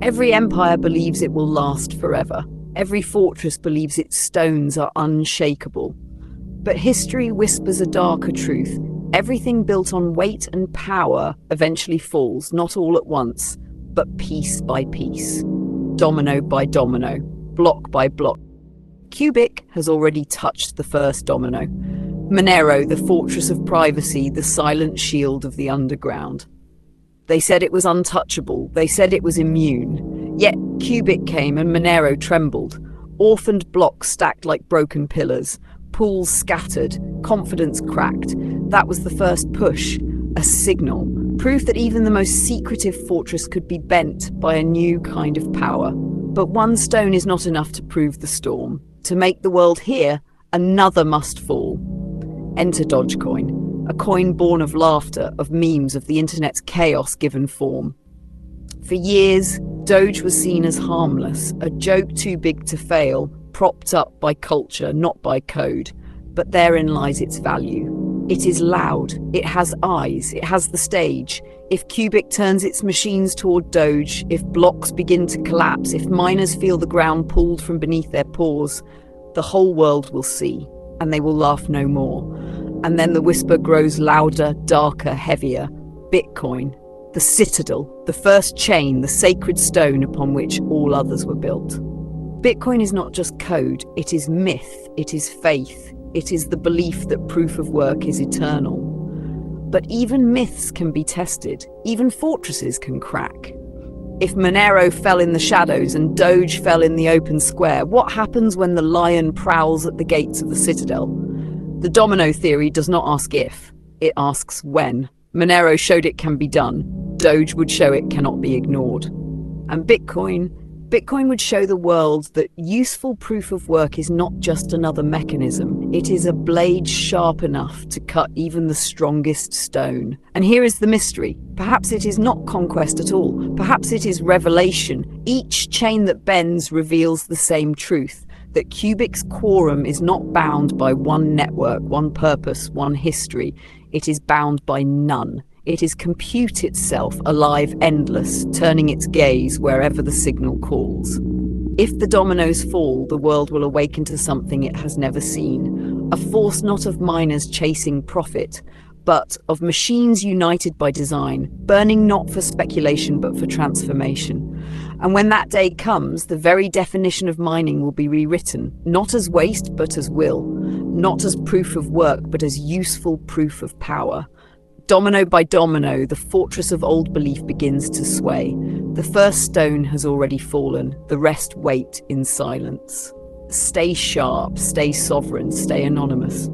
Every empire believes it will last forever. Every fortress believes its stones are unshakable. But history whispers a darker truth. Everything built on weight and power eventually falls, not all at once, but piece by piece, domino by domino, block by block. Qubic has already touched the first domino. Monero, the fortress of privacy, the silent shield of the underground. They said it was untouchable. They said it was immune. Yet Qubic came and Monero trembled. Orphaned blocks stacked like broken pillars. Pools scattered. Confidence cracked. That was the first push. A signal. Proof that even the most secretive fortress could be bent by a new kind of power. But one stone is not enough to prove the storm. To make the world hear, another must fall. Enter Dogecoin. A coin born of laughter, of memes, of the internet's chaos given form. For years, Doge was seen as harmless, a joke too big to fail, propped up by culture, not by code. But therein lies its value. It is loud, it has eyes, it has the stage. If Qubic turns its machines toward Doge, if blocks begin to collapse, if miners feel the ground pulled from beneath their paws, the whole world will see, and they will laugh no more. And then the whisper grows louder, darker, heavier. Bitcoin, the citadel, the first chain, the sacred stone upon which all others were built. Bitcoin is not just code, it is myth, it is faith, it is the belief that proof of work is eternal. But even myths can be tested, even fortresses can crack. If Monero fell in the shadows and Doge fell in the open square, what happens when the lion prowls at the gates of the citadel? The domino theory does not ask if, it asks when. Monero showed it can be done. Doge would show it cannot be ignored. And Bitcoin would show the world that useful proof of work is not just another mechanism. It is a blade sharp enough to cut even the strongest stone. And here is the mystery. Perhaps it is not conquest at all. Perhaps it is revelation. Each chain that bends reveals the same truth. That Qubic's quorum is not bound by one network, one purpose, one history. It is bound by none. It is compute itself, alive, endless, turning its gaze wherever the signal calls. If the dominoes fall, the world will awaken to something it has never seen. A force not of miners chasing profit, but of machines united by design, burning not for speculation but for transformation. And when that day comes, the very definition of mining will be rewritten, not as waste but as will, not as proof of work but as useful proof of power. Domino by domino, the fortress of old belief begins to sway. The first stone has already fallen, the rest wait in silence. Stay sharp, stay sovereign, stay anonymous.